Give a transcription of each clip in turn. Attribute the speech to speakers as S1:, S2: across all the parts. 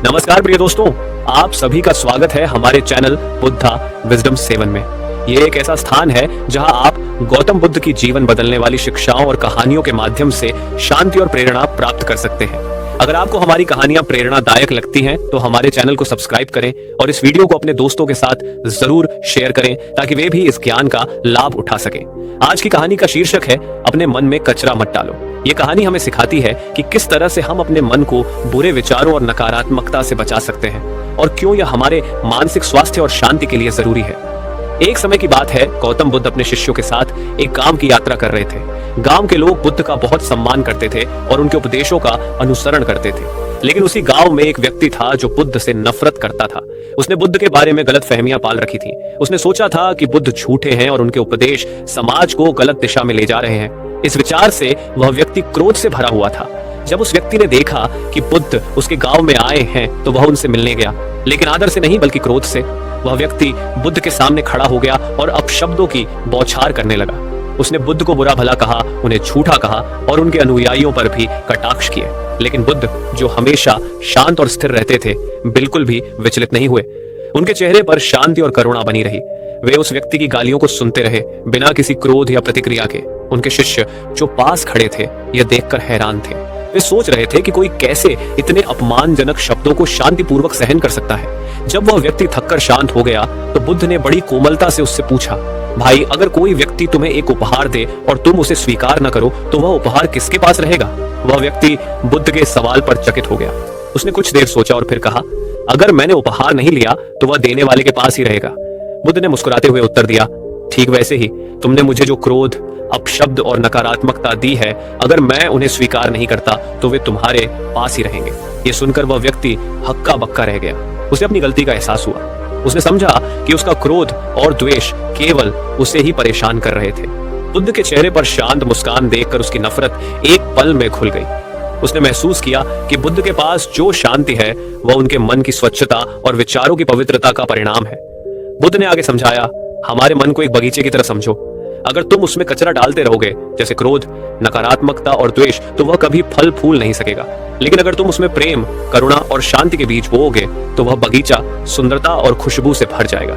S1: नमस्कार प्रिय दोस्तों, आप सभी का स्वागत है हमारे चैनल बुद्धा विजडम 7 में। ये एक ऐसा स्थान है जहां आप गौतम बुद्ध की जीवन बदलने वाली शिक्षाओं और कहानियों के माध्यम से शांति और प्रेरणा प्राप्त कर सकते हैं। अगर आपको हमारी कहानियां प्रेरणादायक लगती हैं तो हमारे चैनल को सब्सक्राइब करें और इस वीडियो को अपने दोस्तों के साथ जरूर शेयर करें ताकि वे भी इस ज्ञान का लाभ उठा सकें। आज की कहानी का शीर्षक है अपने मन में कचरा मत डालो। ये कहानी हमें सिखाती है कि किस तरह से हम अपने मन को बुरे विचारों और नकारात्मकता से बचा सकते हैं और क्यों यह हमारे मानसिक स्वास्थ्य और शांति के लिए जरूरी है। एक समय की बात है, गौतम बुद्ध अपने शिष्यों के साथ एक गांव की यात्रा कर रहे थे। गांव के लोग बुद्ध का बहुत सम्मान करते थे और उनके उपदेशों का अनुसरण करते थे। लेकिन उसी गांव में एक व्यक्ति था जो बुद्ध से नफरत करता था। उसने बुद्ध के बारे में गलत फहमियां पाल रखी थी। उसने सोचा था कि बुद्ध झूठे हैं और उनके उपदेश समाज को गलत दिशा में ले जा रहे हैं। इस विचार से वह व्यक्ति क्रोध से भरा हुआ था। जब उस व्यक्ति ने देखा कि बुद्ध उसके गांव में आए हैं तो वह उनसे मिलने गया, लेकिन आदर से नहीं बल्कि क्रोध से। वह व्यक्ति बुद्ध के सामने खड़ा हो गया और अपशब्दों की बौछार करने लगा। उसने बुद्ध को बुरा भला कहा, उन्हें झूठा कहा और उनके अनुयायियों पर भी कटाक्ष किए। लेकिन बुद्ध, जो हमेशा शांत और स्थिर रहते थे, बिल्कुल भी विचलित नहीं हुए। उनके चेहरे पर शांति और करुणा बनी रही। वे उस व्यक्ति की गालियों को सुनते रहे बिना किसी क्रोध या प्रतिक्रिया के। उनके शिष्य जो पास खड़े थे यह देखकर हैरान थे। वे सोच रहे थे कि कोई कैसे इतने अपमानजनक शब्दों को शांतिपूर्वक सहन कर सकता है। जब वह व्यक्ति थककर शांत हो गया तो बुद्ध ने बड़ी कोमलता से उससे पूछा, भाई, अगर कोई व्यक्ति तुम्हें एक उपहार दे और तुम उसे स्वीकार न करो तो वह उपहार किसके पास रहेगा? वह व्यक्ति बुद्ध के सवाल पर चकित हो गया। उसने कुछ देर सोचा और फिर कहा, अगर मैंने उपहार नहीं लिया तो वह देने वाले के पास ही रहेगा। बुद्ध ने मुस्कुराते हुए उत्तर दिया, ठीक वैसे ही तुमने मुझे जो क्रोध, अपशब्द और नकारात्मकता दी है, अगर मैं उन्हें स्वीकार नहीं करता तो वे तुम्हारे पास ही रहेंगे। ये सुनकर वह व्यक्ति हक्का बक्का रह गया। उसे अपनी गलती का एहसास हुआ। उसने समझा कि उसका क्रोध और द्वेष केवल उसे ही परेशान कर रहे थे। बुद्ध के चेहरे पर शांत मुस्कान देखकर उसकी नफरत एक पल में खुल गई। उसने महसूस किया कि बुद्ध के पास जो शांति है वह उनके मन की स्वच्छता और विचारों की पवित्रता का परिणाम है। बुद्ध ने आगे समझाया, हमारे मन को एक बगीचे की तरह समझो। अगर तुम उसमें कचरा डालते रहोगे, जैसे क्रोध, नकारात्मकता और द्वेष, तो वह कभी फल फूल नहीं सकेगा। लेकिन अगर तुम उसमें प्रेम, करुणा और शांति के बीज बोओगे तो वह बगीचा सुंदरता और खुशबू से भर जाएगा।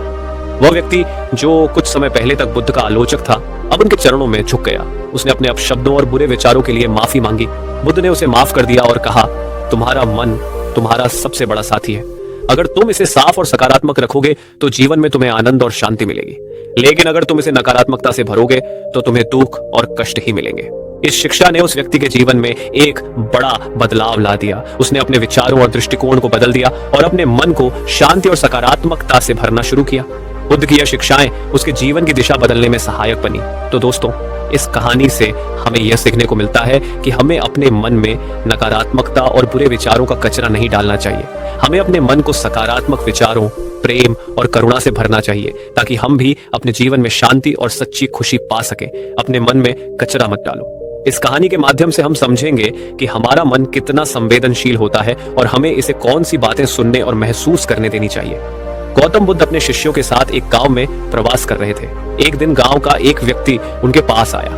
S1: वह व्यक्ति जो कुछ समय पहले तक बुद्ध का आलोचक था, अब उनके चरणों में झुक गया। उसने अपने अपशब्दों और बुरे विचारों के लिए माफी मांगी। बुद्ध ने उसे माफ कर दिया और कहा, तुम्हारा मन तुम्हारा सबसे बड़ा साथी है। अगर तुम इसे साफ और सकारात्मक रखोगे तो जीवन में तुम्हें आनंद और शांति मिलेगी, लेकिन अगर तुम इसे नकारात्मकता से भरोगे तो तुम्हें दुख और कष्ट ही मिलेंगे। इस शिक्षा ने उस व्यक्ति के जीवन में एक बड़ा बदलाव ला दिया। उसने अपने विचारों और दृष्टिकोण को बदल दिया और अपने मन को शांति और सकारात्मकता से भरना शुरू किया। बुद्ध की यह शिक्षाएं उसके जीवन की दिशा बदलने में सहायक बनी। तो दोस्तों, इस कहानी से हमें यह सीखने को मिलता है कि हमें अपने मन में नकारात्मकता और बुरे विचारों का कचरा नहीं डालना चाहिए। हमें अपने मन को सकारात्मक विचारों, प्रेम और करुणा से भरना चाहिए ताकि हम भी अपने जीवन में शांति और सच्ची खुशी पा सकें। अपने मन में कचरा मत डालो। इस कहानी के माध्यम से हम समझेंगे कि हमारा मन कितना संवेदनशील होता है और हमें इसे कौन सी बातें सुनने और महसूस करने देनी चाहिए। गौतम बुद्ध अपने शिष्यों के साथ एक गांव में प्रवास कर रहे थे। एक दिन गांव का एक व्यक्ति उनके पास आया।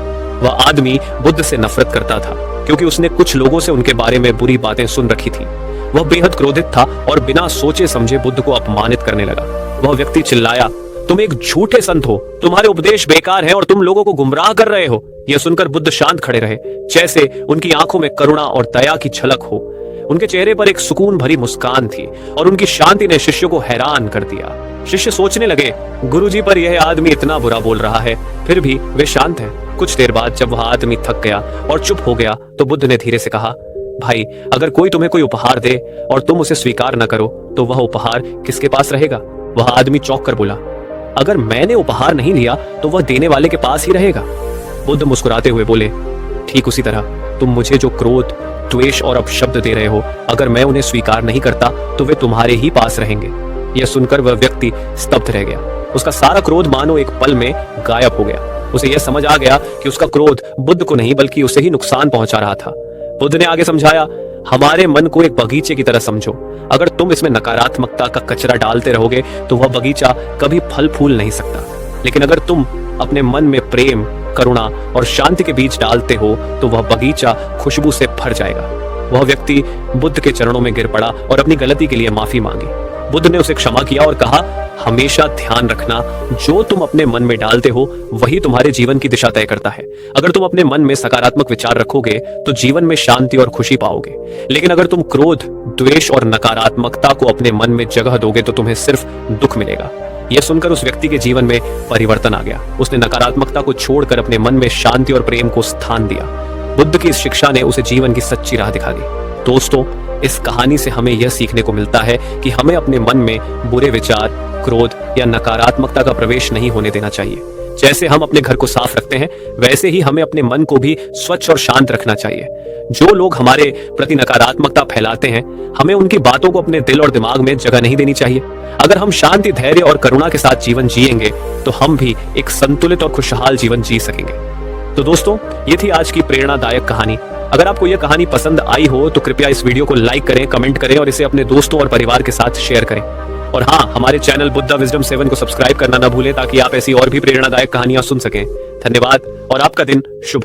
S1: वह आदमी बुद्ध से नफरत करता था क्योंकि उसने कुछ लोगों से उनके बारे में बुरी बातें सुन रखी थी। वह बेहद क्रोधित था और बिना सोचे समझे बुद्ध को अपमानित करने लगा। वह व्यक्ति चिल्लाया, तुम एक झूठे संत हो, तुम्हारे उपदेश बेकार हैं और तुम लोगों को गुमराह कर रहे हो। यह सुनकर बुद्ध शांत खड़े रहे, जैसे उनकी आंखों में करुणा और दया की झलक हो। उनके चेहरे पर एक सुकून भरी मुस्कान थी और उनकी शांति ने शिष्यों को हैरान कर दिया। शिष्य सोचने लगे, गुरुजी पर यह आदमी इतना बुरा बोल रहा है, फिर भी वे शांत हैं। कुछ देर बाद जब वह आदमी थक गया और चुप हो गया तो बुद्ध ने धीरे से कहा, भाई, अगर कोई तुम्हें कोई उपहार दे और तुम उसे स्वीकार न करो तो वह उपहार किसके पास रहेगा? वह आदमी चौंक कर बोला, अगर मैंने उपहार नहीं लिया तो वह देने वाले के पास ही रहेगा। बुद्ध मुस्कुराते हुए बोले, ठीक उसी तरह तुम मुझे जो क्रोध, द्वेष और अपशब्द दे रहे हो, अगर मैं उन्हें स्वीकार नहीं करता तो वे तुम्हारे ही पास रहेंगे। यह सुनकर वह व्यक्ति स्तब्ध रह गया। उसका सारा क्रोध मानो एक पल में गायब हो गया। उसे यह समझ आ गया कि उसका क्रोध बुद्ध को नहीं बल्कि उसे ही नुकसान पहुंचा रहा था। बुद्ध ने आगे समझाया, हमारे मन को एक बगीचे की तरह समझो। अगर तुम इसमें नकारात्मकता का कचरा डालते रहोगे तो वह बगीचा कभी फल फूल नहीं सकता। लेकिन अगर तुम अपने मन में प्रेम, करुणा और शांति के बीज डालते हो तो वह बगीचा खुशबू से भर जाएगा। वह व्यक्ति बुद्ध के चरणों में गिर पड़ा और अपनी गलती के लिए माफी मांगी। बुद्ध ने उसे क्षमा किया और कहा, हमेशा ध्यान रखना, जो तुम अपने मन में डालते हो वही तुम्हारे जीवन की दिशा तय करता है। अगर तुम अपने मन में सकारात्मक विचार रखोगे तो जीवन में शांति और खुशी पाओगे, लेकिन अगर तुम क्रोध, द्वेष और नकारात्मकता को अपने मन में जगह दोगे तो तुम्हें सिर्फ दुख मिलेगा। यह सुनकर उस व्यक्ति के जीवन में परिवर्तन आ गया। उसने नकारात्मकता को छोड़कर अपने मन में शांति और प्रेम को स्थान दिया। बुद्ध की इस शिक्षा ने उसे जीवन की सच्ची राह दिखा दी। दोस्तों, इस कहानी से हमें यह सीखने को मिलता है कि हमें अपने मन में बुरे विचार, क्रोध या नकारात्मकता का प्रवेश नहीं होने देना चाहिए। जैसे हम अपने घर को साफ रखते हैं, वैसे ही हमें अपने मन को भी स्वच्छ और शांत रखना चाहिए। जो लोग हमारे प्रति नकारात्मकता फैलाते हैं, हमें उनकी बातों को अपने दिल और दिमाग में जगह नहीं देनी चाहिए। अगर हम शांति, धैर्य और करुणा के साथ जीवन जिएंगे तो हम भी एक संतुलित और खुशहाल जीवन जी सकेंगे। तो दोस्तों, ये थी आज की प्रेरणादायक कहानी। अगर आपको यह कहानी पसंद आई हो तो कृपया इस वीडियो को लाइक करें, कमेंट करें और इसे अपने दोस्तों और परिवार के साथ शेयर करें। और हाँ, हमारे चैनल बुद्धा विजडम 7 को सब्सक्राइब करना ना भूलें ताकि आप ऐसी और भी प्रेरणादायक कहानियां सुन सकें। धन्यवाद और आपका दिन शुभ हो।